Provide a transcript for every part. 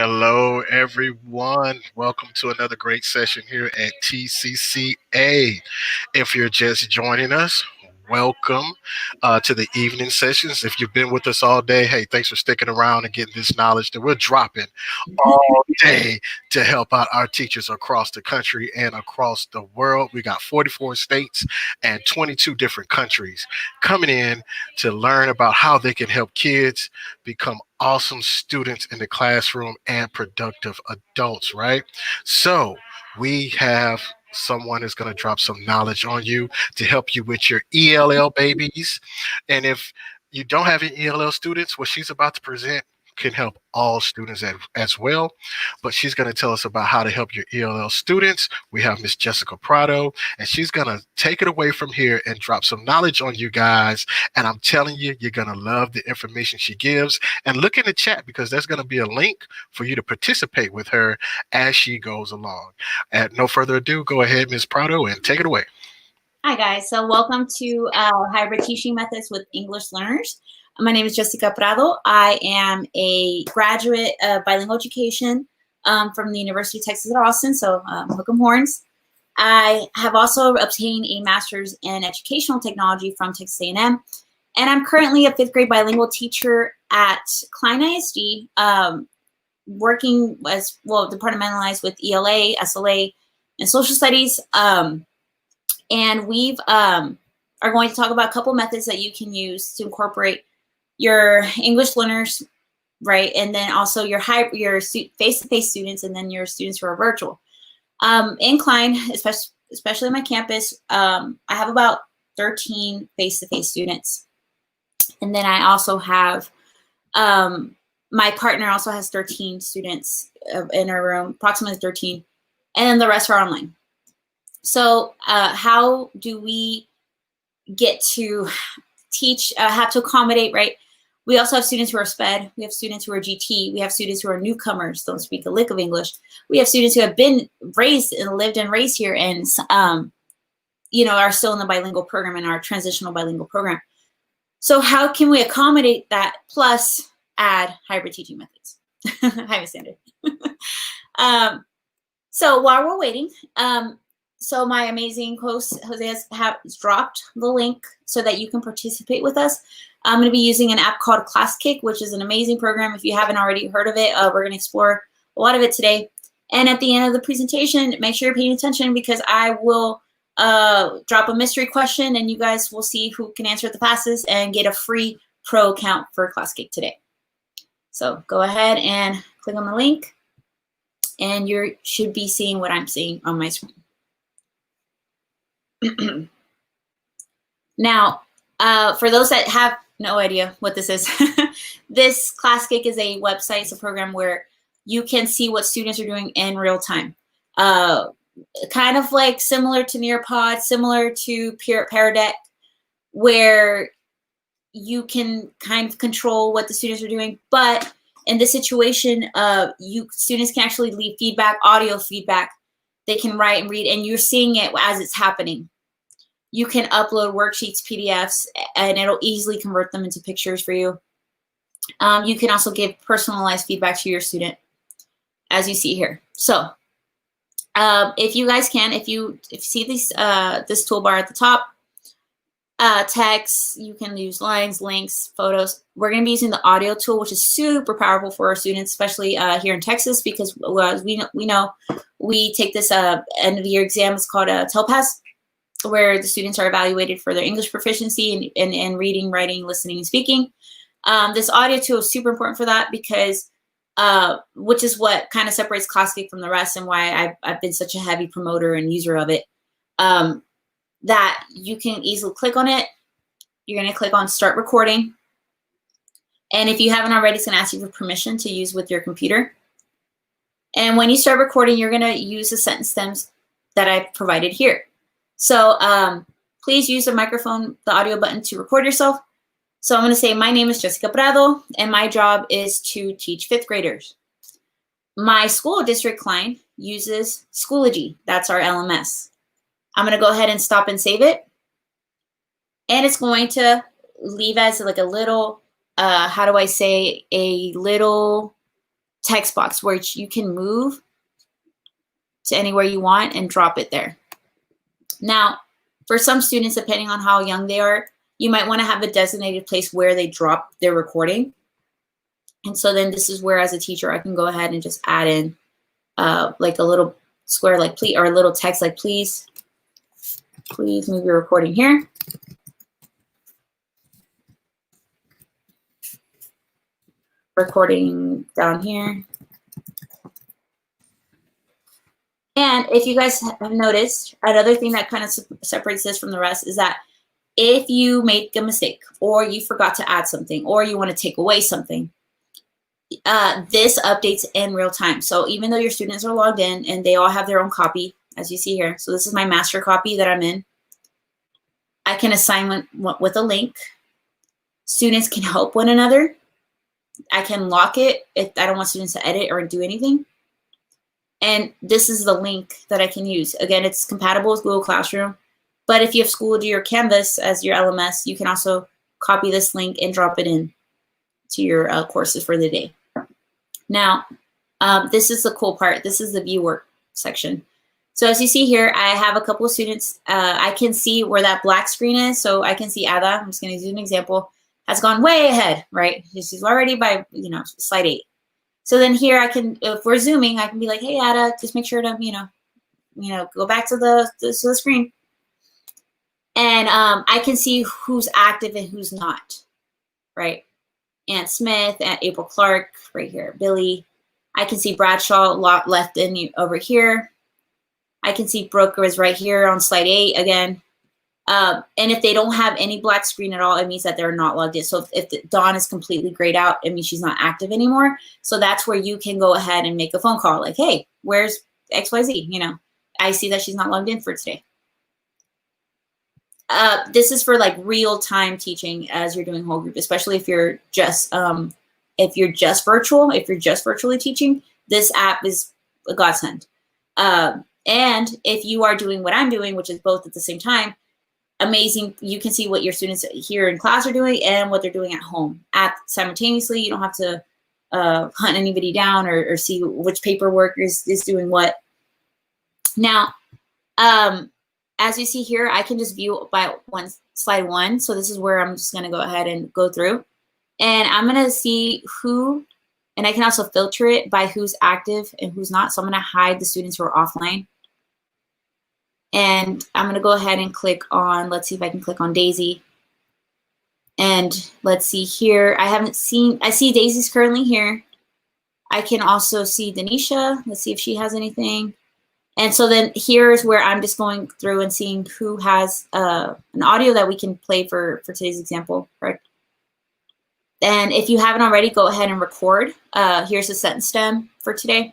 Hello, everyone. Welcome to another great session here at TCCA. If you're just joining us, welcome to the evening sessions. If you've been with us all day, hey, thanks for sticking around and getting this knowledge that we're dropping all day to help out our teachers across the country and across the world. We got 44 states and 22 different countries coming in to learn about how they can help kids become awesome students in the classroom and productive adults, right? So we have someone is going to drop some knowledge on you to help you with your ELL babies. And if you don't have any ELL students, what she's about to present can help all students as well. But she's going to tell us about how to help your ELL students. We have Miss Jessica Prado, and she's going to take it away from here and drop some knowledge on you guys. And I'm telling you, you're going to love the information she gives. And look in the chat because there's going to be a link for you to participate with her as she goes along. At no further ado, go ahead, Ms. Prado, and take it away. Hi, guys. So welcome to Hybrid Teaching Methods with English Learners. My name is Jessica Prado. I am a graduate of bilingual education from the University of Texas at Austin, so hook 'em horns. I have also obtained a master's in educational technology from Texas A&M, and I'm currently a 5th grade bilingual teacher at Klein ISD, working as, well, departmentalized with ELA, SLA, and social studies. And we've are going to talk about a couple methods that you can use to incorporate your English learners, right? And then also your face-to-face students, and then your students who are virtual. In Klein, especially my campus, I have about 13 face-to-face students. And then I also have, my partner also has 13 students in her room, approximately 13. And then the rest are online. So how do we get to teach, have to accommodate, right? We also have students who are SPED. We have students who are GT. We have students who are newcomers, don't speak a lick of English. We have students who have been raised and lived and raised here and, are still in the bilingual program, in our transitional bilingual program. So how can we accommodate that plus add hybrid teaching methods? Hi, Miss Sandra. So while we're waiting, so my amazing host, Jose, has dropped the link so that you can participate with us. I'm going to be using an app called ClassKick, which is an amazing program. If you haven't already heard of it, we're going to explore a lot of it today. And at the end of the presentation, make sure you're paying attention because I will drop a mystery question and you guys will see who can answer it the fastest and get a free pro account for ClassKick today. So go ahead and click on the link and you should be seeing what I'm seeing on my screen. Now, for those that have no idea what this is, this ClassKick is a website, it's a program where you can see what students are doing in real time. Kind of like similar to Nearpod, similar to Pear Deck, where you can kind of control what the students are doing. But in this situation, students can actually leave feedback, audio feedback. They can write and read, and you're seeing it as it's happening. You can upload worksheets, PDFs, and it'll easily convert them into pictures for you. You can also give personalized feedback to your student, as you see here. So if you guys can, if you see this toolbar at the top, text, you can use lines, links, photos. We're going to be using the audio tool, which is super powerful for our students, especially here in Texas, because as we know, we take this end of the year exam. It's called a TELPAS, where the students are evaluated for their English proficiency in reading, writing, listening, and speaking. This audio tool is super important for that because, which is what kind of separates ClassKick from the rest and why I've been such a heavy promoter and user of it, that you can easily click on it. You're going to click on Start Recording. And if you haven't already, it's going to ask you for permission to use with your computer. And when you start recording, you're going to use the sentence stems that I provided here. So please use the microphone, the audio button to record yourself. So I'm going to say, my name is Jessica Prado, and my job is to teach 5th graders. My school district Klein uses Schoology. That's our LMS. I'm going to go ahead and stop and save it. And it's going to leave as like a little, how do I say, a little text box where you can move to anywhere you want and drop it there. Now, for some students, depending on how young they are, you might want to have a designated place where they drop their recording. And so then this is where, as a teacher, I can go ahead and just add in like a little square like please, or a little text like please move your recording here. Recording down here. And if you guys have noticed, another thing that kind of separates this from the rest is that if you make a mistake or you forgot to add something or you want to take away something, this updates in real time. So even though your students are logged in and they all have their own copy, as you see here, so this is my master copy that I'm in, I can assign one with a link. Students can help one another. I can lock it if I don't want students to edit or do anything. And this is the link that I can use. Again, it's compatible with Google Classroom, but if you have Schoology or Canvas as your LMS, you can also copy this link and drop it in to your courses for the day. Now, this is the cool part. This is the view work section. So as you see here, I have a couple of students. I can see where that black screen is. So I can see Ada, I'm just going to use an example, has gone way ahead, right? She's already by, slide 8. So then here I can, if we're zooming, I can be like, hey, Ada, just make sure to, go back to the screen. And I can see who's active and who's not, right? Aunt Smith, Aunt April Clark, right here, Billy. I can see Bradshaw left in over here. I can see Brooker is right here on slide 8 again. And if they don't have any black screen at all, it means that they're not logged in. So if Dawn is completely grayed out, it means she's not active anymore. So that's where you can go ahead and make a phone call like, hey, where's XYZ? I see that she's not logged in for today. This is for like real time teaching as you're doing whole group, especially if you're just virtual, if you're just virtually teaching, this app is a godsend. And if you are doing what I'm doing, which is both at the same time, amazing. You can see what your students here in class are doing and what they're doing at home simultaneously. You don't have to hunt anybody down or see which paperwork is doing what. Now, as you see here, I can just view by slide 1. So this is where I'm just going to go ahead and go through. And I'm going to see who, and I can also filter it by who's active and who's not. So I'm going to hide the students who are offline. And I'm going to go ahead and click on, let's see if I can click on Daisy. And let's see here. I see Daisy's currently here. I can also see Denisha. Let's see if she has anything. And so then here's where I'm just going through and seeing who has an audio that we can play for today's example, correct? And if you haven't already, go ahead and record. Here's the sentence stem for today.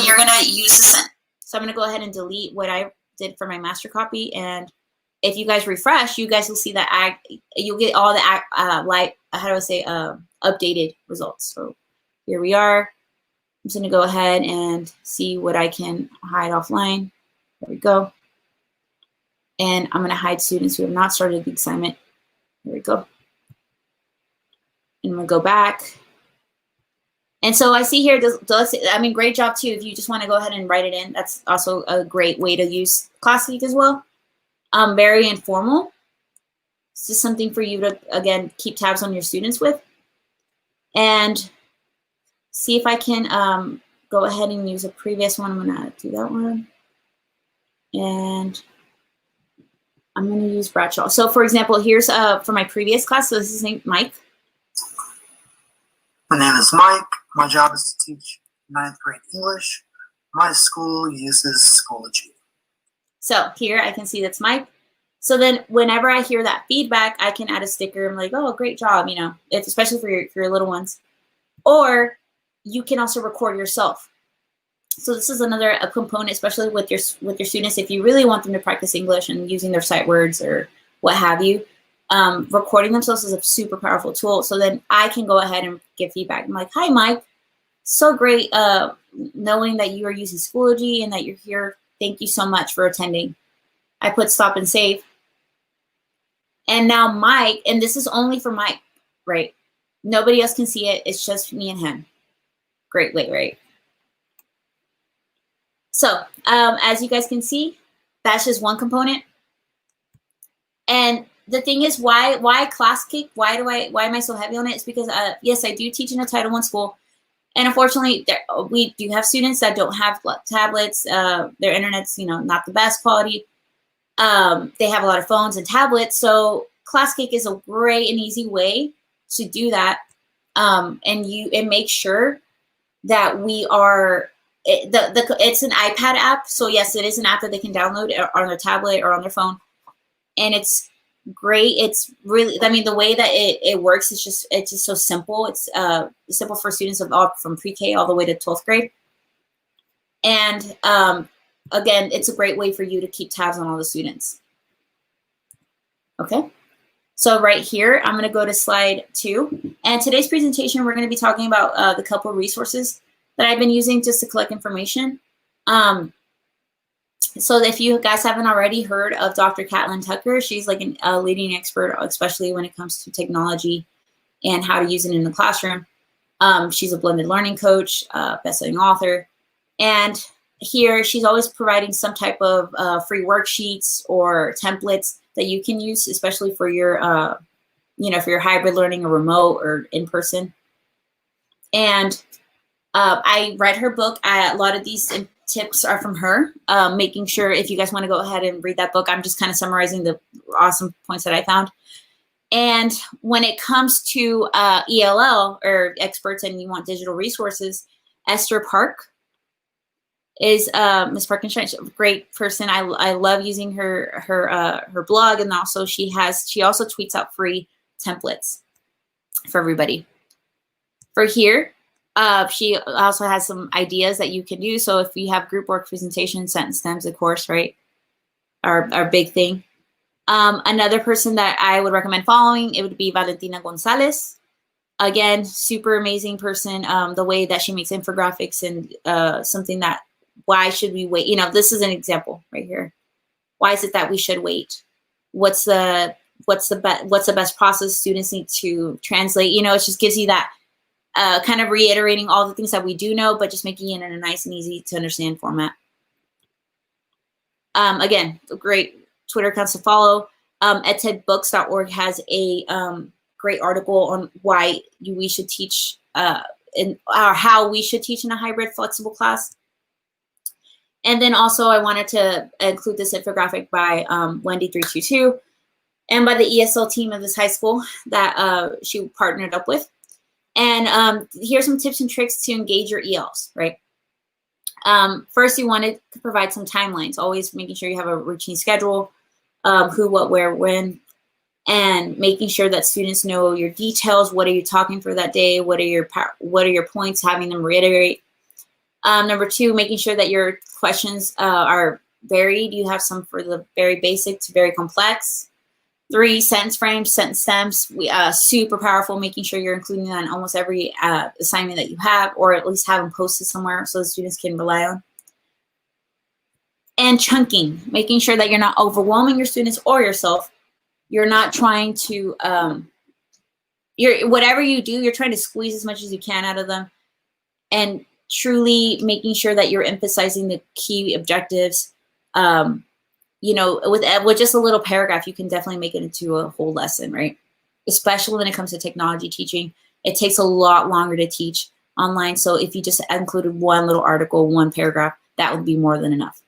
You're going to use the sentence. So I'm going to go ahead and delete what I did for my master copy. And if you guys refresh, you guys will see that you'll get all the updated results. So here we are. I'm just going to go ahead and see what I can hide offline. There we go. And I'm going to hide students who have not started the assignment. There we go. And I'm going to go back. And so I see here, great job too. If you just want to go ahead and write it in, that's also a great way to use Classweek as well. Very informal. It's just something for you to, again, keep tabs on your students with. And see if I can go ahead and use a previous one. I'm going to do that one. And I'm going to use Bradshaw. So for example, here's for my previous class. So this is named Mike. My name is Mike. My job is to teach 9th grade English. My school uses Schoology. So here I can see that's Mike. So then whenever I hear that feedback, I can add a sticker. I'm like, oh, great job. It's especially for your little ones. Or you can also record yourself. So this is another component, especially with your students, if you really want them to practice English and using their sight words or what have you. Recording themselves is a super powerful tool. So then I can go ahead and give feedback. I'm like, hi, Mike. So great knowing that you are using Schoology and that you're here. Thank you so much for attending. I put stop and save. And now Mike, and this is only for Mike, right? Nobody else can see it. It's just me and him. great way, right? So as you guys can see, that's just one component. And the thing is, why ClassKick? Why am I so heavy on it? It's because yes, I do teach in a Title I school, and unfortunately, we do have students that don't have tablets. Their internet's not the best quality. They have a lot of phones and tablets, so ClassKick is a great and easy way to do that. And make sure that we are it's an iPad app. So yes, it is an app that they can download on their tablet or on their phone. And it's great. It's really, I mean, the way that it works is it's just so simple. It's simple for students from pre-K all the way to 12th grade. And again, it's a great way for you to keep tabs on all the students. Okay. So right here, I'm going to go to slide 2. And today's presentation, we're going to be talking about the couple of resources that I've been using just to collect information. So if you guys haven't already heard of Dr. Catlin Tucker, she's like a leading expert, especially when it comes to technology and how to use it in the classroom. She's a blended learning coach, best-selling author. And here she's always providing some type of free worksheets or templates that you can use, especially for your, for your hybrid learning or remote or in person. And I read her book. A lot of these tips are from her, making sure if you guys want to go ahead and read that book, I'm just kind of summarizing the awesome points that I found. And when it comes to ELL or experts and you want digital resources, Esther Park is Ms. Parkenstein, a great person. I love using her blog, and also she also tweets out free templates for everybody. For here, she also has some ideas that you can do. So if you have group work, presentation, sentence stems, of course, right, are big thing. Another person that I would recommend following, it would be Valentina Gonzalez. Again, super amazing person. The way that she makes infographics and something that, why should we wait? This is an example right here. Why is it that we should wait? What's the best process students need to translate? It just gives you that kind of reiterating all the things that we do know, but just making it in a nice and easy to understand format. Again, a great Twitter account to follow. edtedbooks.org has a great article on why we should teach or how we should teach in a hybrid flexible class. And then also I wanted to include this infographic by Wendy322 and by the ESL team of this high school that she partnered up with. And here's some tips and tricks to engage your ELs, right? First, you wanted to provide some timelines, always making sure you have a routine schedule, who, what, where, when, and making sure that students know your details. What are you talking for that day? What are your points? Having them reiterate. Number 2, making sure that your questions are varied. You have some for the very basic to very complex. 3, sentence frames, sentence stems, super powerful, making sure you're including that in almost every assignment that you have, or at least have them posted somewhere so the students can rely on. And chunking, making sure that you're not overwhelming your students or yourself. You're not trying to, whatever you do, you're trying to squeeze as much as you can out of them. And truly making sure that you're emphasizing the key objectives. With just a little paragraph, you can definitely make it into a whole lesson, right? Especially when it comes to technology teaching. It takes a lot longer to teach online. So if you just included one little article, one paragraph, that would be more than enough.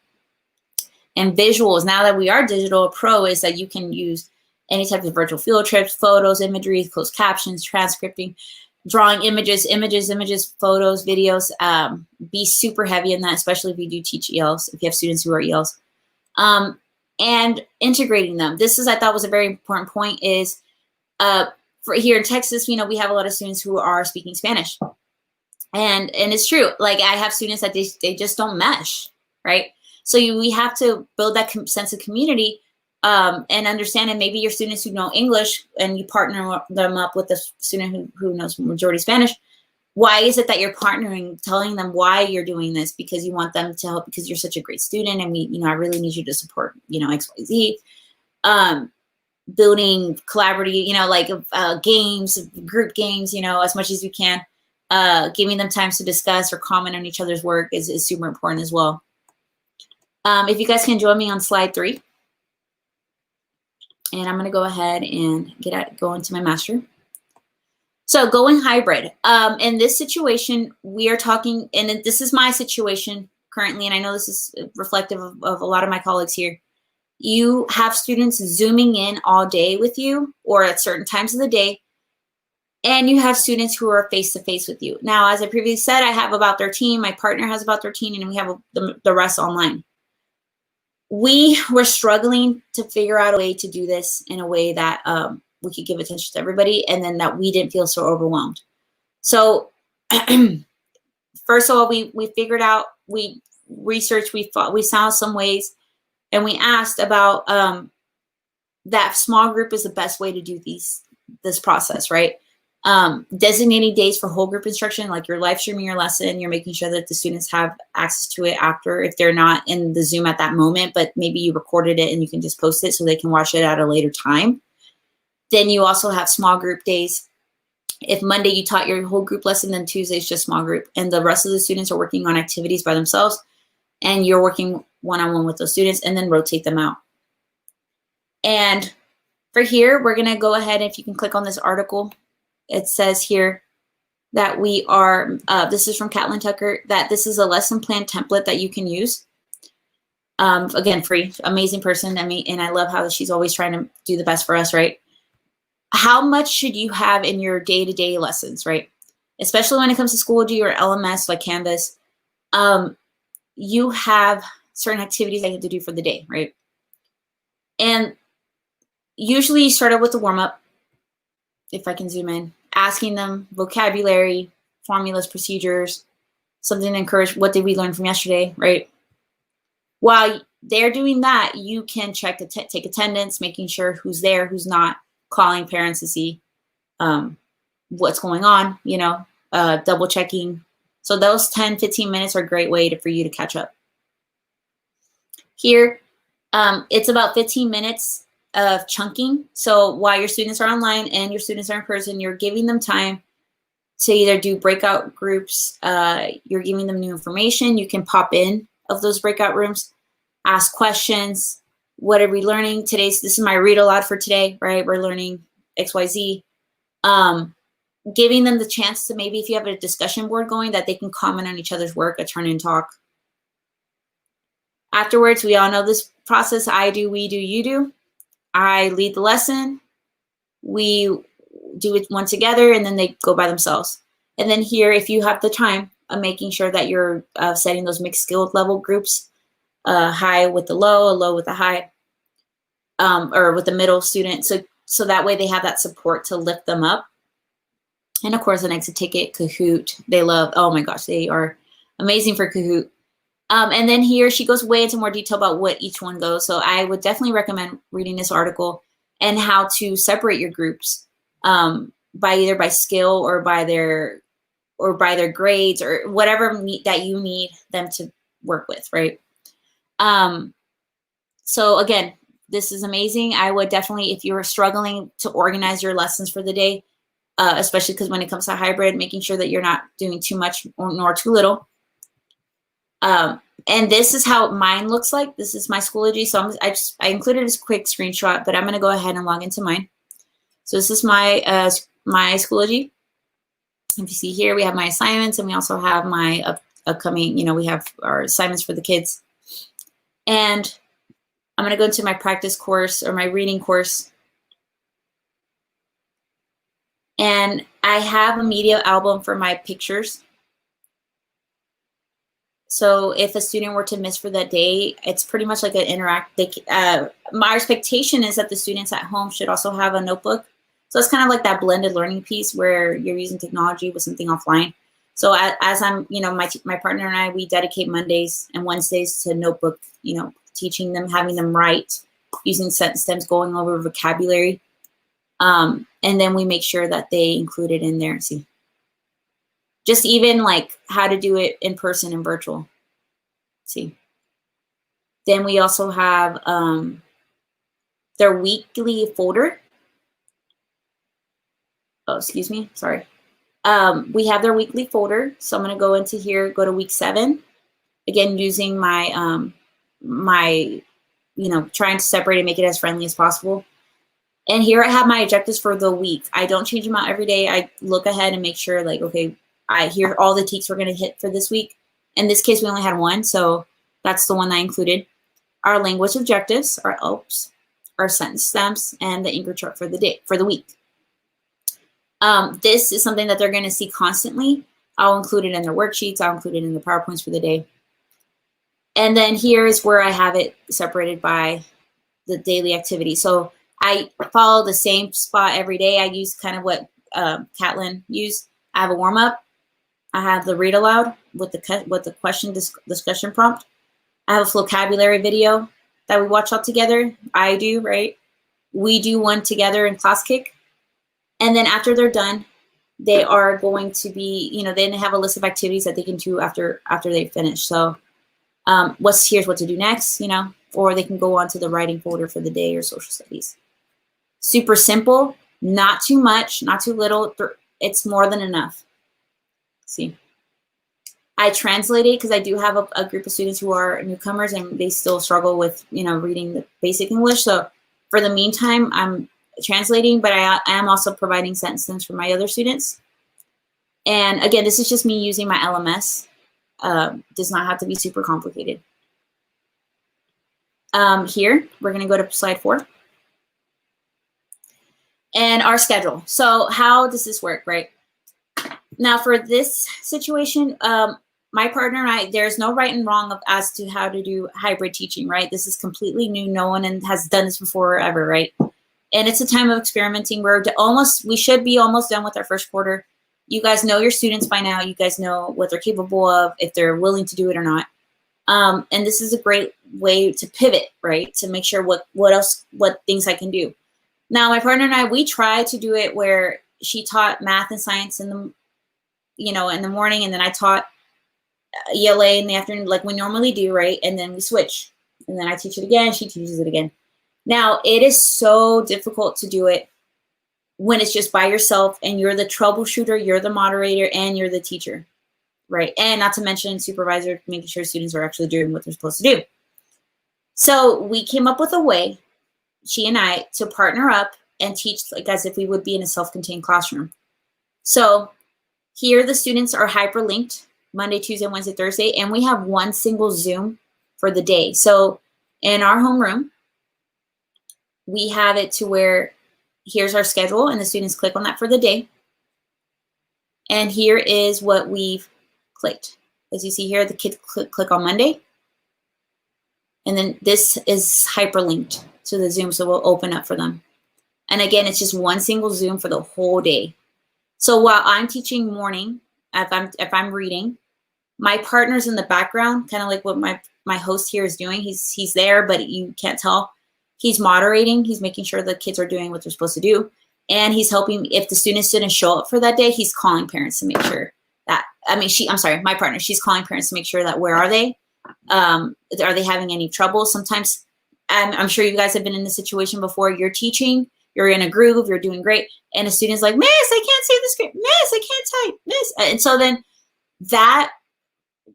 And visuals, now that we are digital, a pro is that you can use any type of virtual field trips, photos, imagery, closed captions, transcripting, drawing images, photos, videos. Be super heavy in that, especially if you do teach ELs, if you have students who are ELs. And integrating them. This is, I thought was a very important point is, for here in Texas, we have a lot of students who are speaking Spanish. And it's true. Like I have students that they just don't mesh, right? So we have to build that sense of community and understand, and maybe your students who know English and you partner them up with a student who knows majority Spanish. Why is it that you're partnering, telling them why you're doing this? Because you want them to help, because you're such a great student, and I really need you to support, XYZ. Building collaborative, games, group games, as much as you can. giving them times to discuss or comment on each other's work is super important as well. If you guys can join me on slide 3. And I'm going to go ahead and go into my master. So going hybrid. In this situation, we are talking, and this is my situation currently, and I know this is reflective of a lot of my colleagues here. You have students Zooming in all day with you or at certain times of the day, and you have students who are face-to-face with you. Now, as I previously said, I have about 13. My partner has about 13, and we have the rest online. We were struggling to figure out a way to do this in a way that we could give attention to everybody, and then that we didn't feel so overwhelmed. So first of all, we figured out, we researched, we found some ways, and we asked about that small group is the best way to do this process, right? Designating days for whole group instruction, like you're live streaming your lesson, you're making sure that the students have access to it after, if they're not in the Zoom at that moment, but maybe you recorded it and you can just post it so they can watch it at a later time. Then you also have small group days. If Monday you taught your whole group lesson, then Tuesday is just small group, and the rest of the students are working on activities by themselves, and you're working one-on-one with those students, and then rotate them out. And for here, we're going to go ahead, if you can click on this article, it says here that we are, this is from Catlin Tucker, that this is a lesson plan template that you can use. Again, free, amazing person. And I love how she's always trying to do the best for us, right? How much should you have in your day-to-day lessons, right? Especially when it comes to Schoology or LMS like Canvas, you have certain activities that you have to do for the day, right? And usually you start out with the warm-up, if I can zoom in, asking them vocabulary, formulas, procedures, something to encourage, what did we learn from yesterday, right? While they're doing that, you can take attendance, making sure who's there, who's not, calling parents to see what's going on, double checking. So those 10, 15 minutes are a great way for you to catch up. Here, it's about 15 minutes of chunking. So while your students are online and your students are in person, you're giving them time to either do breakout groups, you're giving them new information. You can pop in of those breakout rooms, ask questions. What are we learning today? So this is my read aloud for today, right? We're learning XYZ. Giving them the chance to, maybe if you have a discussion board going, that they can comment on each other's work, a turn and talk. Afterwards, we all know this process. I do, we do, you do. I lead the lesson. We do it one together, and then they go by themselves. And then here, if you have the time, making sure that you're setting those mixed skill level groups, high with the low, a low with the high, or with the middle student. So that way they have that support to lift them up. And of course, an exit ticket, Kahoot. They love, oh my gosh, they are amazing for Kahoot. And then here she goes way into more detail about what each one goes. So I would definitely recommend reading this article and how to separate your groups by either by skill or by their grades or whatever that you need them to work with, right? So again, this is amazing. I would definitely, if you're struggling to organize your lessons for the day, especially because when it comes to hybrid, making sure that you're not doing too much nor too little. And this is how mine looks like. This is my Schoology. So I included this quick screenshot, but I'm going to go ahead and log into mine. So this is my Schoology. If you see here, we have my assignments, and we also have my upcoming, we have our assignments for the kids. And I'm going to go into my practice course or my reading course. And I have a media album for my pictures. So if a student were to miss for that day, it's pretty much like an my expectation is that the students at home should also have a notebook. So it's kind of like that blended learning piece where you're using technology with something offline. So as I'm, my partner and I, we dedicate Mondays and Wednesdays to notebook, teaching them, having them write, using sentence stems, going over vocabulary. And then we make sure that they include it in there. See, just even like how to do it in person and virtual. See, then we also have their weekly folder. Oh, excuse me. Sorry. We have their weekly folder. So I'm going to go into here, go to week 7. Again, using my, trying to separate and make it as friendly as possible. And here I have my objectives for the week. I don't change them out every day. I look ahead and make sure, like, okay, here are all the teaks we're going to hit for this week. In this case, we only had 1, so that's the one I included. Our language objectives, our OPS, our sentence stems, and the anchor chart for the week. This is something that they're going to see constantly. I'll include it in their worksheets. I'll include it in the PowerPoints for the day. And then here is where I have it separated by the daily activity. So I follow the same spot every day. I use kind of what Catlin used. I have a warm up. I have the read aloud with the question discussion prompt. I have a vocabulary video that we watch all together. I do, right? We do one together in Class Kick. And then after they're done, they are going to be, they have a list of activities that they can do after they finish. So here's what to do next, or they can go on to the writing folder for the day or social studies. Super simple, not too much, not too little. It's more than enough. See, I translate it because I do have a group of students who are newcomers and they still struggle with, reading the basic English. So for the meantime, I'm translating, but I am also providing sentences for my other students. And again, this is just me using my LMS. Does not have to be super complicated. Here, we're going to go to slide 4. And our schedule. So how does this work, right? Now for this situation, my partner and I, there's no right and wrong as to how to do hybrid teaching, right? This is completely new. No one has done this before ever, right? And it's a time of experimenting. We should be almost done with our first quarter. You guys know your students by now. You guys know what they're capable of, if they're willing to do it or not. And this is a great way to pivot, right? To make sure what things I can do. Now, my partner and I, we tried to do it where she taught math and science in the morning, and then I taught ELA in the afternoon, like we normally do, right? And then we switch, and then I teach it again. She teaches it again. Now, it is so difficult to do it when it's just by yourself and you're the troubleshooter, you're the moderator, and you're the teacher, right? And not to mention supervisor, making sure students are actually doing what they're supposed to do. So we came up with a way, she and I, to partner up and teach like as if we would be in a self-contained classroom. So here the students are hyperlinked Monday, Tuesday, Wednesday, Thursday, and we have one single Zoom for the day. So in our homeroom, we have it to where here's our schedule, and the students click on that for the day. And here is what we've clicked. As you see here, the kids click on Monday. And then this is hyperlinked to the Zoom, so we'll open up for them. And again, it's just one single Zoom for the whole day. So while I'm teaching morning, if I'm reading, my partner's in the background, kind of like what my host here is doing. He's there, but you can't tell. He's moderating. He's making sure the kids are doing what they're supposed to do. And he's helping, if the students didn't show up for that day, he's calling parents to make sure that, my partner, she's calling parents to make sure that where are they? Are they having any trouble? Sometimes, I'm sure you guys have been in this situation before. You're teaching, you're in a groove, you're doing great. And a student's like, Miss, I can't see the screen. Miss, I can't type. Miss. And so then that,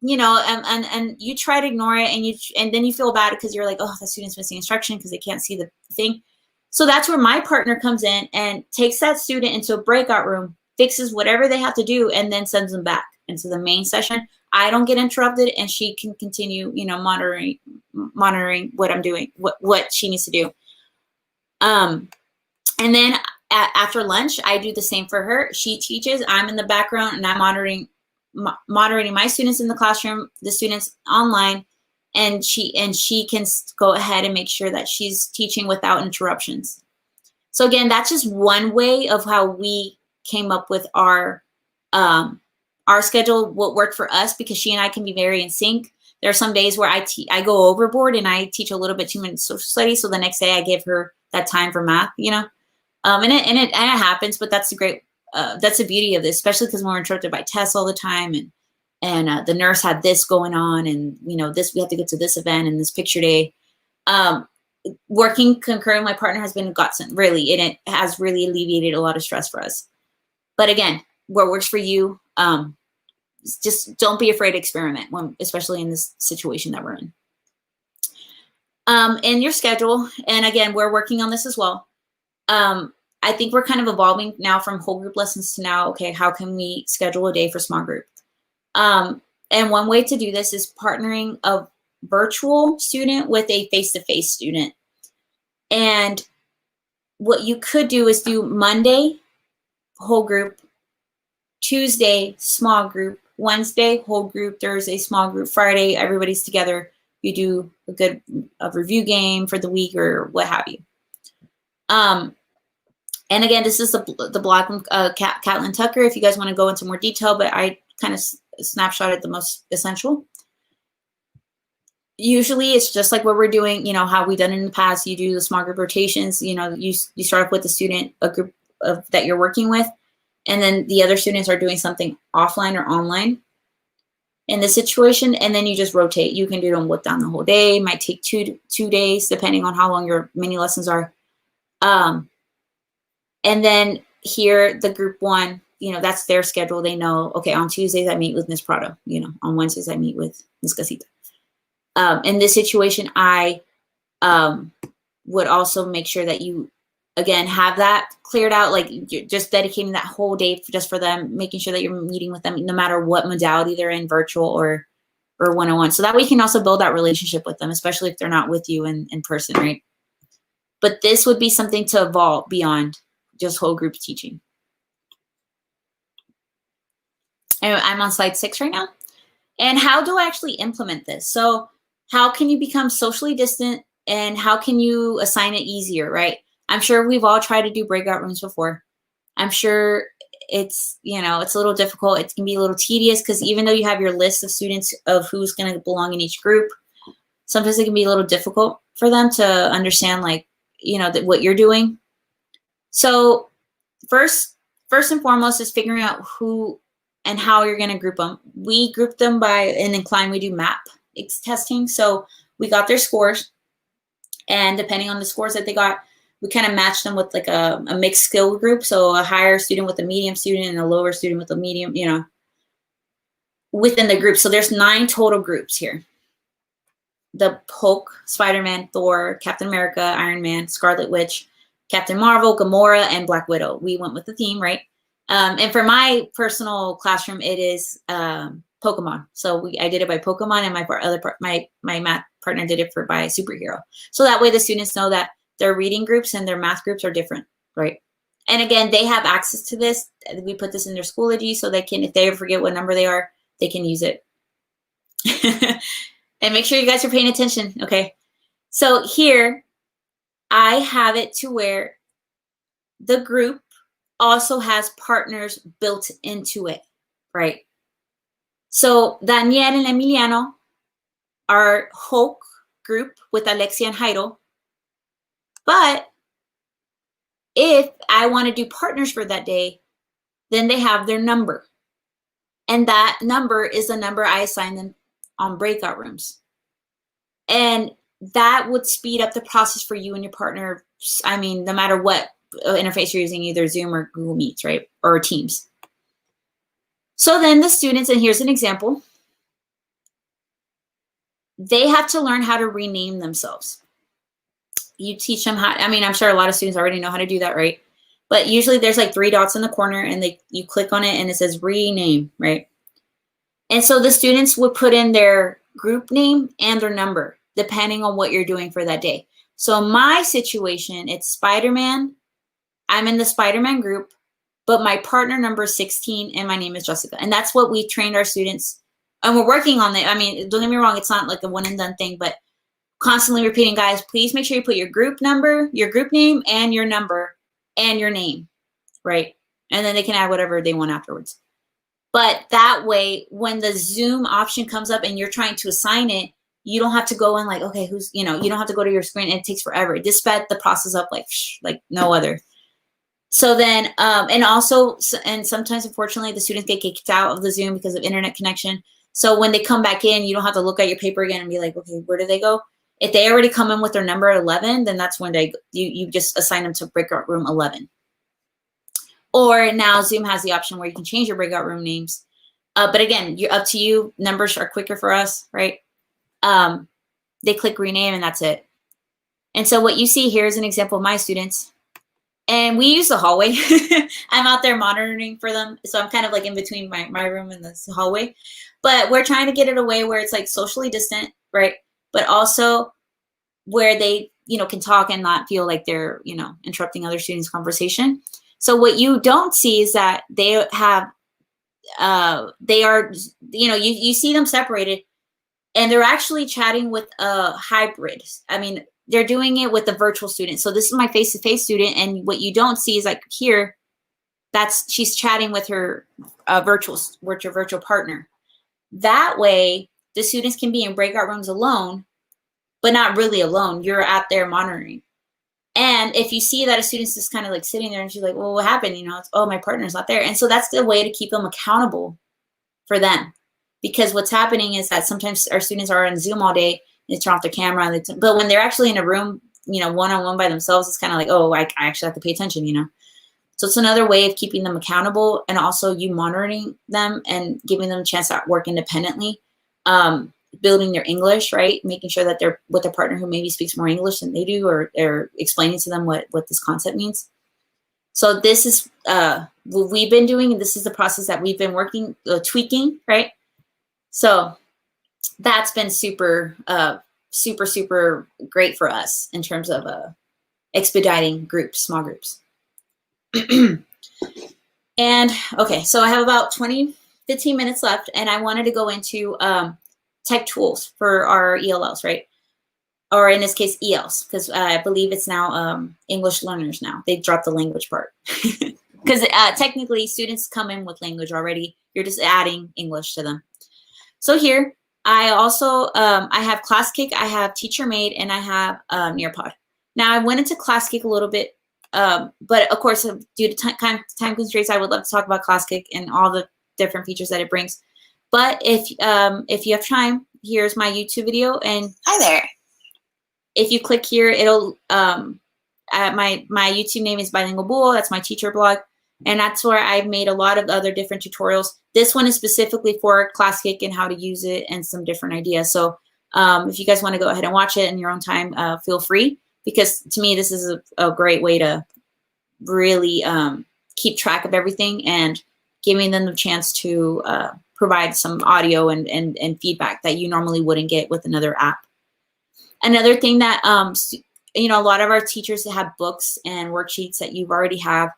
and you try to ignore it, and then you feel bad because you're like, oh, the student's missing instruction because they can't see the thing. So that's where my partner comes in and takes that student into a breakout room, fixes whatever they have to do, and then sends them back into the main session. I don't get interrupted, and she can continue, monitoring what I'm doing, what she needs to do. And then after lunch, I do the same for her. She teaches, I'm in the background, and I'm moderating my students in the classroom, the students online, and she can go ahead and make sure that she's teaching without interruptions. So again, that's just one way of how we came up with our schedule, what worked for us, because she and I can be very in sync. There are some days where I go overboard and I teach a little bit too much social studies, so the next day I give her that time for math, and it happens, but that's that's the beauty of this, especially because we're interrupted by tests all the time, and the nurse had this going on, and this, we have to get to this event and this picture day. Working concurrently with my partner has been a godsend, really, and it has really alleviated a lot of stress for us. But again, what works for you. Just don't be afraid to experiment, especially in this situation that we're in. In your schedule, and again, we're working on this as well. I think we're kind of evolving now from whole group lessons to now, okay, how can we schedule a day for small group? And one way to do this is partnering a virtual student with a face-to-face student. And what you could do is do Monday, whole group, Tuesday, small group, Wednesday, whole group, Thursday, small group, Friday, everybody's together. You do a review game for the week or what have you. And again, this is the blog from Catlin Tucker, if you guys want to go into more detail, but I kind of snapshotted the most essential. Usually it's just like what we're doing, you know, how we've done in the past. You do the small group rotations, you know, you start off with the student, a group that you're working with, and then the other students are doing something offline or online in this situation, and then you just rotate. You can do them down the whole day. It might take two days, depending on how long your mini lessons are. And then here, the group one, you know, that's their schedule. They know, okay, on Tuesdays I meet with Miss Prado. You know, on Wednesdays I meet with Miss Casita. In this situation, I would also make sure that you, again, have that cleared out, like you're just dedicating that whole day just for them, making sure that you're meeting with them no matter what modality they're in, virtual or one-on-one. So that way you can also build that relationship with them, especially if they're not with you in person, right? But this would be something to evolve beyond just whole group teaching. And I'm on slide 6 right now. And how do I actually implement this? So how can you become socially distant, and how can you assign it easier, right? I'm sure we've all tried to do breakout rooms before. I'm sure it's, you know, it's a little difficult. It can be a little tedious because even though you have your list of students of who's going to belong in each group, sometimes it can be a little difficult for them to understand, like, you know, what you're doing. So first and foremost is figuring out who and how you're going to group them. We group them by an incline. We do MAP testing. So we got their scores, and depending on the scores that they got, we kind of match them with like a mixed skill group. So a higher student with a medium student and a lower student with a medium, you know, within the group. So there's 9 total groups here. The Hulk, Spider-Man, Thor, Captain America, Iron Man, Scarlet Witch, Captain Marvel, Gamora, and Black Widow. We went with the theme, right? And for my personal classroom, it is Pokemon. So I did it by Pokemon, and my math partner did it by superhero. So that way the students know that their reading groups and their math groups are different, right? And again, they have access to this. We put this in their Schoology so they can, if they ever forget what number they are, they can use it. And make sure you guys are paying attention, okay? So here, I have it to where the group also has partners built into it, right? So Daniel and Emiliano are Hulk group with Alexia and Jairo. But if I want to do partners for that day, then they have their number. And that number is the number I assign them on breakout rooms. And that would speed up the process for you and your partner. I mean, no matter what interface you're using, either Zoom or Google Meets, right? Or Teams. So then the students, and here's an example, they have to learn how to rename themselves. You teach them how, I mean, I'm sure a lot of students already know how to do that, right? But usually there's like 3 dots in the corner, and you click on it and it says rename, right? And so the students would put in their group name and their number, depending on what you're doing for that day. So my situation, it's Spider-Man. I'm in the Spider-Man group, but my partner number is 16 and my name is Jessica. And that's what we trained our students. And we're working on it. I mean, don't get me wrong, it's not like a one and done thing, but constantly repeating, guys, please make sure you put your group number, your group name, and your number, and your name, right? And then they can add whatever they want afterwards. But that way, when the Zoom option comes up and you're trying to assign it, you don't have to go in like, okay, who's, you know, you don't have to go to your screen, and it takes forever. It just sped the process up like no other. So then, and also, and sometimes, unfortunately, the students get kicked out of the Zoom because of internet connection. So when they come back in, you don't have to look at your paper again and be like, okay, where did they go? If they already come in with their number 11, then that's when you just assign them to breakout room 11. Or now Zoom has the option where you can change your breakout room names. But again, you're up to you. Numbers are quicker for us, right? They click rename and that's it. And so what you see here is an example of my students. And we use the hallway. I'm out there monitoring for them. So I'm kind of like in between my room and this hallway. But we're trying to get it away where it's like socially distant, right? But also where they, can talk and not feel like they're, interrupting other students' conversation. So what you don't see is that they have, they are, you see them separated and they're actually chatting with a hybrid. I mean, they're doing it with the virtual student. So this is my face-to-face student. And what you don't see is like here, she's chatting with her virtual partner. That way the students can be in breakout rooms alone, but not really alone. You're out there monitoring. And if you see that a student's just kind of like sitting there and she's like, well, what happened? It's, oh, my partner's not there. And so that's the way to keep them accountable for them. Because what's happening is that sometimes our students are on Zoom all day, they turn off their camera, but when they're actually in a room, one-on-one by themselves, it's kind of like, oh, I actually have to pay attention, So it's another way of keeping them accountable and also you monitoring them and giving them a chance to work independently, building their English, right? Making sure that they're with a partner who maybe speaks more English than they do or explaining to them what this concept means. So this is what we've been doing, and this is the process that we've been working, tweaking, right? So that's been super, super great for us in terms of expediting small groups. And okay, so I have about 15 minutes left, and I wanted to go into tech tools for our ELLs, right? Or in this case, ELs, because I believe it's now English learners now. They dropped the language part. Because technically, students come in with language already. You're just adding English to them. So here, I also, I have ClassKick, I have TeacherMade, and I have Nearpod. Now, I went into ClassKick a little bit, but of course, due to time constraints, I would love to talk about ClassKick and all the different features that it brings. But if you have time, here's my YouTube video. And hi there. If you click here, it'll, my YouTube name is Bilingual Bull. That's my teacher blog. And that's where I've made a lot of other different tutorials. This one is specifically for ClassKick and how to use it and some different ideas. So if you guys want to go ahead and watch it in your own time, feel free. Because to me, this is a great way to really keep track of everything and giving them the chance to provide some audio and feedback that you normally wouldn't get with another app. Another thing that, a lot of our teachers have books and worksheets that you already have.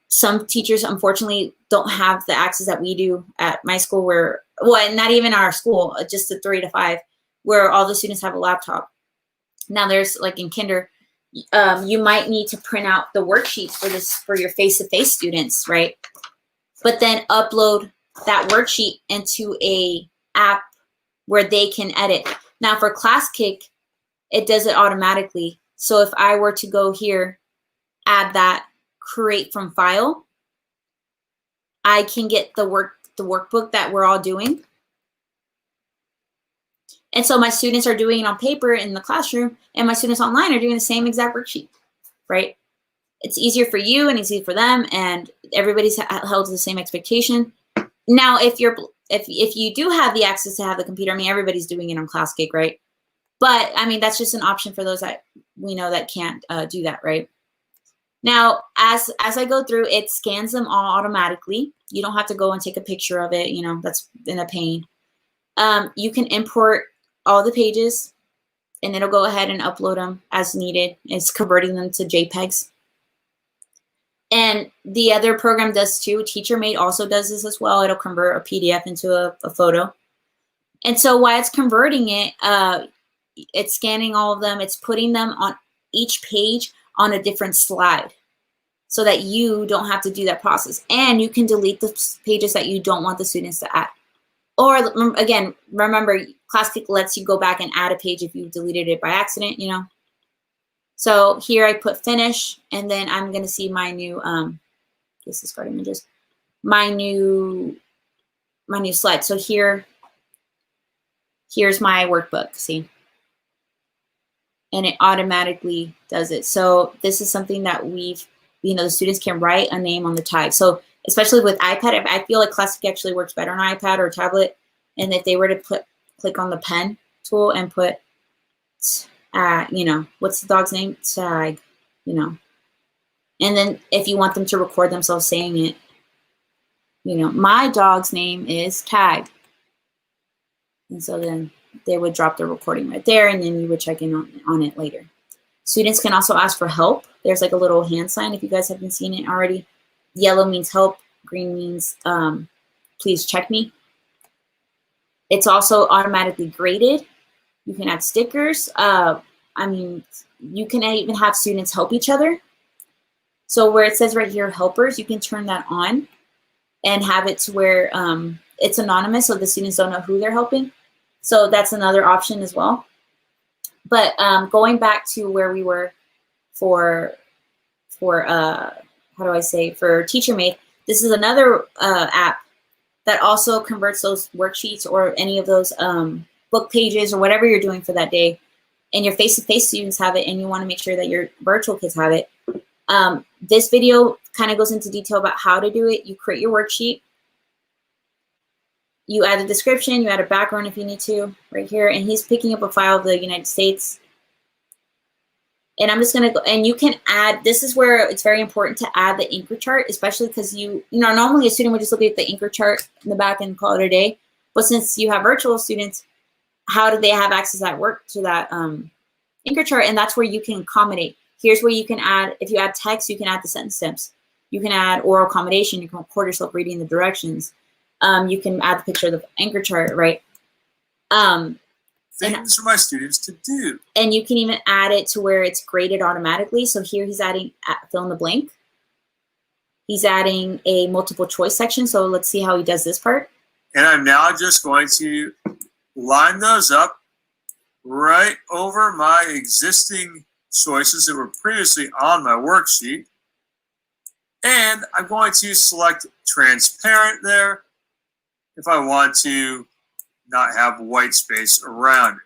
Some teachers, unfortunately, don't have the access that we do at my school not even our school, just the 3 to 5, where all the students have a laptop. Now there's like in kinder, you might need to print out the worksheets for your face-to-face students, right? But then upload that worksheet into a app where they can edit. Now for ClassKick, it does it automatically. So if I were to go here, add that, create from file, I can get the workbook that we're all doing. And so my students are doing it on paper in the classroom, and my students online are doing the same exact worksheet, right? It's easier for you and easier for them, and everybody's held to the same expectation. Now, if you do have the access to have the computer, I mean, everybody's doing it on ClassKick, right? But I mean, that's just an option for those that we know that can't do that, right? Now, as I go through, it scans them all automatically. You don't have to go and take a picture of it. That's in a pain. You can import all the pages, and it'll go ahead and upload them as needed. It's converting them to JPEGs. And the other program does too. TeacherMade also does this as well. It'll convert a PDF into a photo. And so while it's converting it, it's scanning all of them. It's putting them on each page on a different slide so that you don't have to do that process. And you can delete the pages that you don't want the students to add. Or again, remember, ClassKick lets you go back and add a page if you deleted it by accident, So here I put finish, and then I'm going to see my new, discard images, my new slide. So here's my workbook, see? And it automatically does it. So this is something that we've the students can write a name on the tag. So especially with iPad, I feel like Classic actually works better on iPad or tablet. And if they were to click on the pen tool and put, what's the dog's name? Tag, and then if you want them to record themselves saying it, my dog's name is Tag. And so then they would drop the recording right there, and then you would check in on it later. Students can also ask for help. There's like a little hand sign if you guys haven't seen it already. Yellow means help. Green means please check me. It's also automatically graded. You can add stickers. You can even have students help each other. So where it says right here, helpers, you can turn that on and have it to where it's anonymous, so the students don't know who they're helping. So that's another option as well. But going back to where we were for TeacherMate, this is another app that also converts those worksheets or any of those book pages or whatever you're doing for that day. And your face-to-face students have it, and you want to make sure that your virtual kids have it. This video kind of goes into detail about how to do it. You create your worksheet. You add a description, you add a background if you need to, right here. And he's picking up a file of the United States. And I'm just gonna go, and you can add, this is where it's very important to add the anchor chart, especially because normally a student would just look at the anchor chart in the back and call it a day. But since you have virtual students, how do they have access to that anchor chart? And that's where you can accommodate. Here's where you can add, if you add text, you can add the sentence stems. You can add oral accommodation. You can record yourself reading the directions. You can add the picture of the anchor chart, right? Things for my students to do. And you can even add it to where it's graded automatically. So here he's adding fill in the blank. He's adding a multiple choice section. So let's see how he does this part. And I'm now just going to line those up right over my existing choices that were previously on my worksheet. And I'm going to select transparent there if I want to not have white space around it.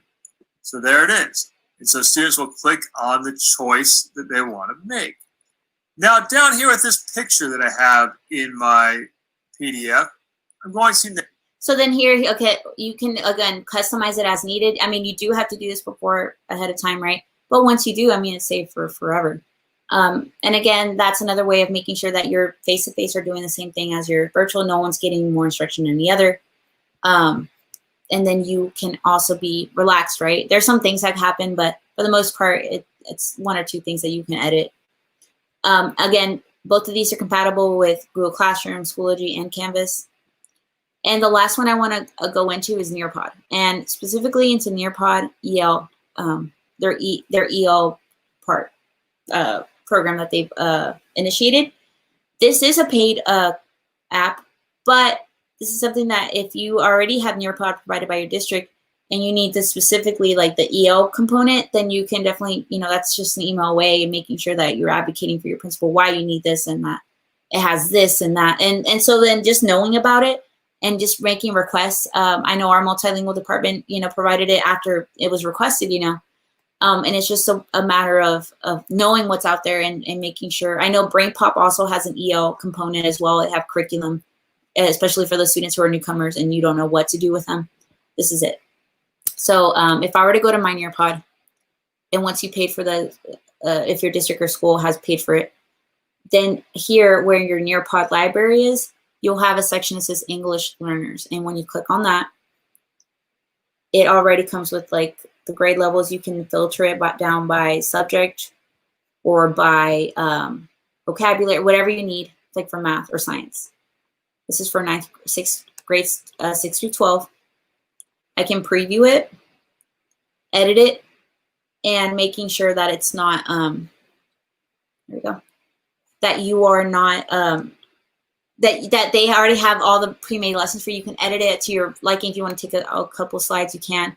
So there it is. And so students will click on the choice that they want to make. Now down here with this picture that I have in my PDF, I'm going to... So then here, okay, you can, again, customize it as needed. I mean, you do have to do this ahead of time, right? But once you do, it's saved for forever. And again, that's another way of making sure that your face-to-face are doing the same thing as your virtual. No one's getting more instruction than the other. And then you can also be relaxed, right? There's some things that happen, but for the most part, it's one or two things that you can edit. Again, both of these are compatible with Google Classroom, Schoology, and Canvas. And the last one I want to go into is Nearpod, and specifically into Nearpod EL, their EL part program that they've initiated. This is a paid app, but this is something that if you already have Nearpod provided by your district and you need this specifically like the EL component, then you can definitely, that's just an email away, and making sure that you're advocating for your principal why you need this and that it has this and that. And so then just knowing about it and just making requests. I know our multilingual department, provided it after it was requested, and it's just a matter of knowing what's out there and making sure. I know BrainPop also has an EL component as well. They have curriculum, especially for the students who are newcomers and you don't know what to do with them. This is it. So if I were to go to My Nearpod, and once you paid for if your district or school has paid for it, then here where your Nearpod library is, you'll have a section that says English learners. And when you click on that, it already comes with like the grade levels. You can filter it down by subject or by vocabulary, whatever you need, like for math or science. This is for grades 6 through 12. I can preview it, edit it, and making sure that it's not, there we go, that you are not, that they already have all the pre-made lessons for you. You can edit it to your liking. If you want to take a couple slides, you can.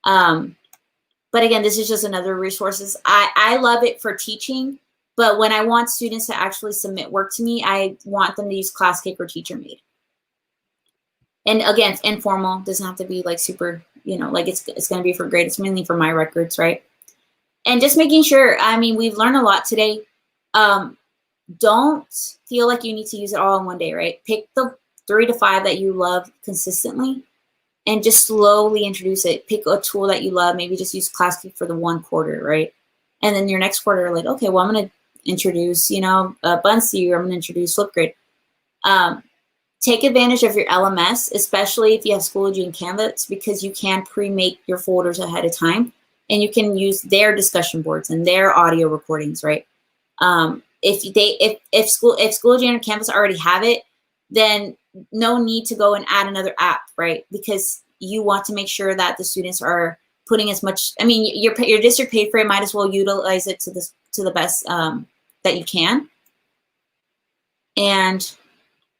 But again, this is just another resources. I love it for teaching, but when I want students to actually submit work to me, I want them to use ClassCake or TeacherMate. And again, it's informal. Doesn't have to be like super, like it's going to be for grade. It's mainly for my records, right? And just making sure, we've learned a lot today. don't feel like you need to use it all in one day, right? Pick the 3 to 5 that you love consistently and just slowly introduce it. Pick a tool that you love. Maybe just use ClassKick for the 1 quarter, right? And then your next quarter, like, okay, well, I'm going to introduce, Buncee, or I'm going to introduce Flipgrid. Take advantage of your LMS, especially if you have Schoology and Canvas, because you can pre-make your folders ahead of time, and you can use their discussion boards and their audio recordings, right? If Schoology and Canvas already have it, then no need to go and add another app, right? Because you want to make sure that the students are putting as much. I mean, your district paid for it. Might as well utilize it to the best that you can, and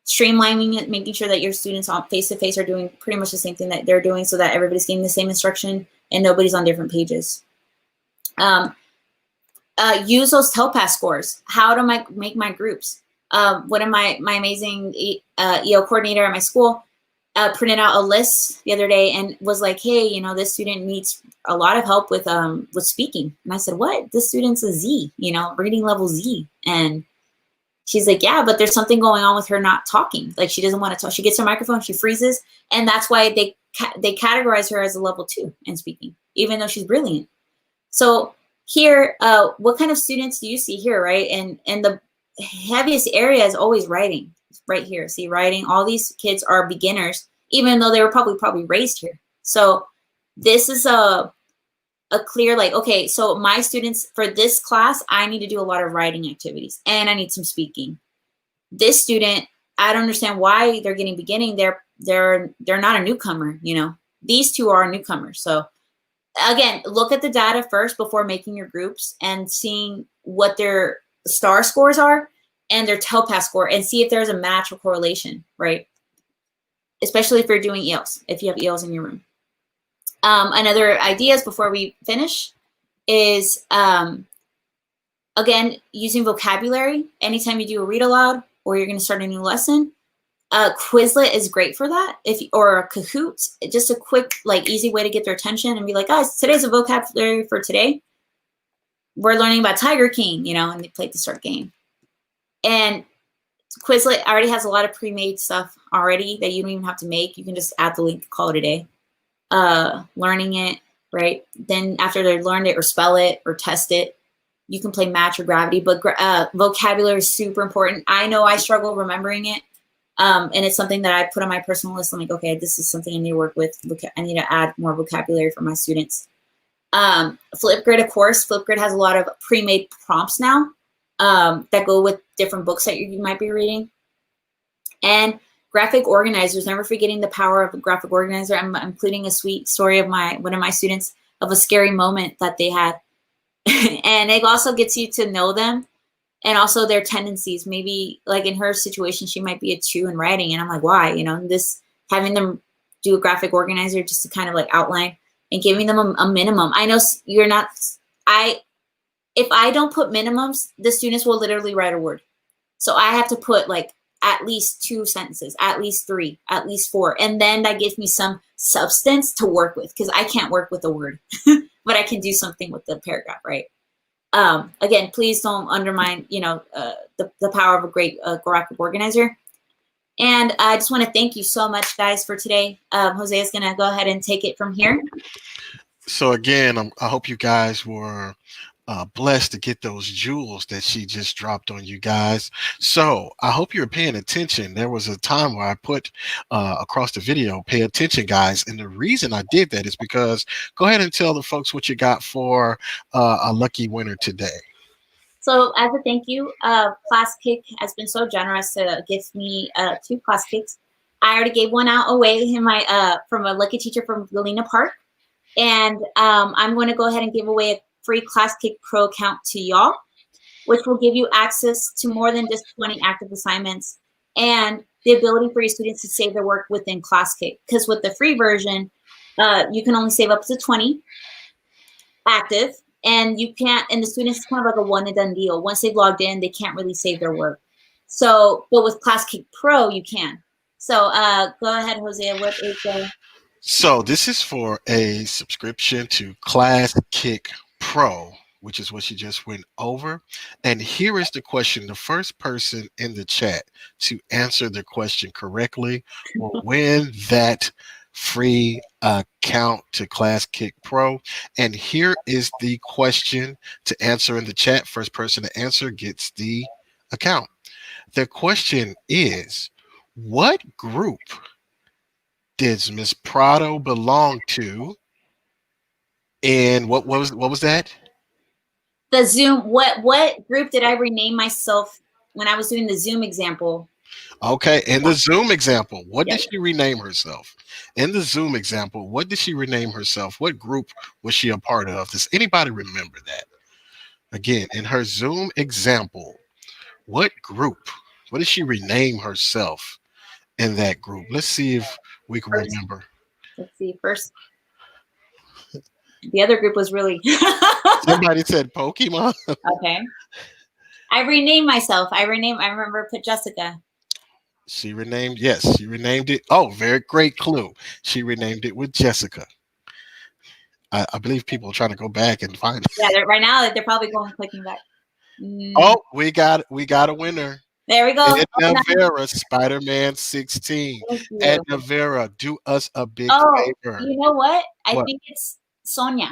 streamlining it, making sure that your students on face-to-face are doing pretty much the same thing that they're doing, so that everybody's getting the same instruction and nobody's on different pages. Use those TELPAS scores. How to make my groups. One of my amazing EL coordinator at my school printed out a list the other day and was like, hey, this student needs a lot of help with speaking. And I said, what? This student's a Z, reading level Z. And she's like, yeah, but there's something going on with her not talking. Like, she doesn't want to talk. She gets her microphone, she freezes. And that's why they categorize her as a level 2 in speaking, even though she's brilliant. So here, what kind of students do you see here, right? And the heaviest area is always writing. Right here, see, writing. All these kids are beginners, even though they were probably raised here. So this is a clear, like, okay, so my students for this class, I need to do a lot of writing activities and I need some speaking. This student, I don't understand why they're getting beginning. They're not a newcomer, These two are newcomers. So again, look at the data first before making your groups and seeing what their STAR scores are and their TELPAS score, and see if there's a match or correlation, right? Especially if you're doing ELs, if you have ELs in your room. Another ideas before we finish is, again, using vocabulary. Anytime you do a read aloud or you're going to start a new lesson, Quizlet is great for that. Or a Kahoot, just a quick, easy way to get their attention and be like, guys, today's a vocabulary for today. We're learning about Tiger King, and they play the start game. And Quizlet already has a lot of pre-made stuff already that you don't even have to make. You can just add the link, call it a day. Learning it, right? Then after they learned it or spell it or test it, you can play match or gravity. But vocabulary is super important. I know I struggle remembering it. And it's something that I put on my personal list. I'm like, okay, this is something I need to work with. I need to add more vocabulary for my students. Flipgrid, of course. Flipgrid has a lot of pre-made prompts now that go with different books that you might be reading. And graphic organizers, never forgetting the power of a graphic organizer. I'm including a sweet story of one of my students of a scary moment that they had. And it also gets you to know them and also their tendencies. Maybe like in her situation, she might be a 2 in writing. And I'm like, why? This having them do a graphic organizer just to kind of outline and giving them a minimum. I know you're not, if I don't put minimums, the students will literally write a word. So I have to put at least 2 sentences, at least 3, at least 4. And then that gives me some substance to work with, because I can't work with a word, but I can do something with the paragraph, right? Again, please don't undermine, the power of a great graphic organizer. And I just want to thank you so much, guys, for today. Jose is going to go ahead and take it from here. So again, I hope you guys were blessed to get those jewels that she just dropped on you guys. So I hope you're paying attention. There was a time where I put across the video, pay attention, guys. And the reason I did that is because, go ahead and tell the folks what you got for a lucky winner today. So as a thank you, ClassKick has been so generous to give me 2 ClassKicks. I already gave one out away in from a lucky teacher from Galena Park. And I'm going to go ahead and give away a free ClassKick Pro account to y'all, which will give you access to more than just 20 active assignments and the ability for your students to save their work within ClassKick. Because with the free version, you can only save up to 20 active, and you can't, and the students, it's kind of like a one and done deal. Once they've logged in, they can't really save their work. So, but with ClassKick Pro, you can. So go ahead, Jose, what is the... So this is for a subscription to ClassKick Pro. which is what she just went over. And here is the question. The first person in the chat to answer the question correctly will win that free account to Class Kick Pro. And here is the question to answer in the chat. First person to answer gets the account. The question is, what group does Miss Prado belong to? And what was that? The Zoom. What group did I rename myself when I was doing the Zoom example? Okay, in the Zoom example, what did Yes. she rename herself? In the Zoom example, what did she rename herself? What group was she a part of? Does anybody remember that? Again, in her Zoom example, what group? What did she rename herself in that group? Let's see if we can First, remember. let's see. First, the other group was really Somebody said Pokemon. okay. I renamed myself. I remember put Jessica. She renamed, yes, she renamed it. Oh, very great clue. She renamed it with Jessica. I believe people are trying to go back and find it. Yeah, right now they're probably going clicking back. Oh, we got a winner. There we go. Edna Vera, Spider-Man 16. Thank you. Edna Vera, do us a big Oh, favor. you know what? I What? think it's Sonia.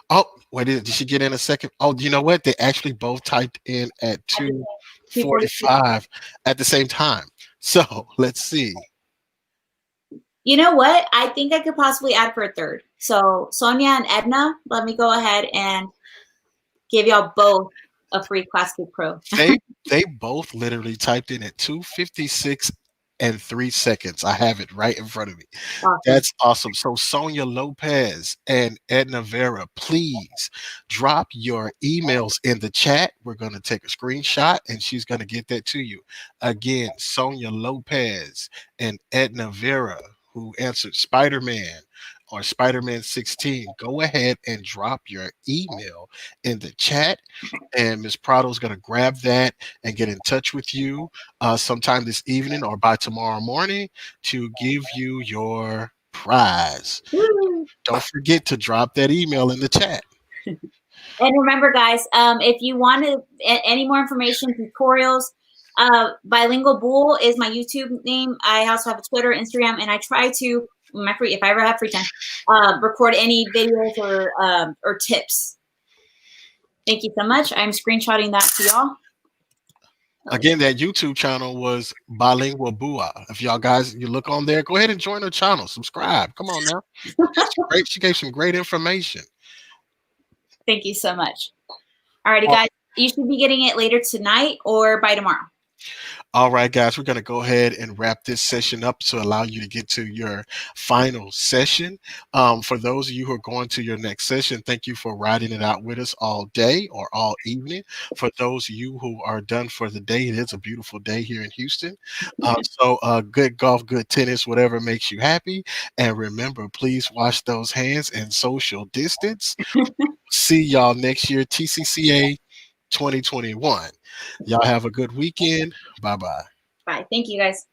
Oh, wait, did she get in a second? Oh, you know what? They actually both typed in at 2:45 at the same time. So let's see. You know what? I think I could possibly add for a third. So Sonia and Edna, let me go ahead and give y'all both a free Class Kick Pro. They both literally typed in at 2:56 and 3 seconds. I have it right in front of me. Awesome. That's awesome. So Sonia Lopez and Edna Vera, please drop your emails in the chat. We're going to take a screenshot and she's going to get that to you. Again, Sonia Lopez and Edna Vera, who answered Spider-Man or Spider-Man 16, go ahead and drop your email in the chat. And Ms. Prado is going to grab that and get in touch with you sometime this evening or by tomorrow morning to give you your prize. Woo. Don't forget to drop that email in the chat. And remember, guys, if you want any more information, tutorials, Bilingual Bull is my YouTube name. I also have a Twitter, Instagram, and I try to, if I ever have free time, record any videos or tips. Thank you so much. I'm screenshotting that to y'all. Again, that YouTube channel was Bilingual Bua. If y'all guys, you look on there, go ahead and join her channel. Subscribe. Come on now. She gave some great information. Thank you so much. All righty, guys. You should be getting it later tonight or by tomorrow. All right, guys, we're going to go ahead and wrap this session up to allow you to get to your final session. For those of you who are going to your next session, thank you for riding it out with us all day or all evening. For those of you who are done for the day, it is a beautiful day here in Houston. So good golf, good tennis, whatever makes you happy. And remember, please wash those hands and social distance. See y'all next year, TCCA 2021. Y'all have a good weekend. Bye-bye. Bye. Thank you, guys.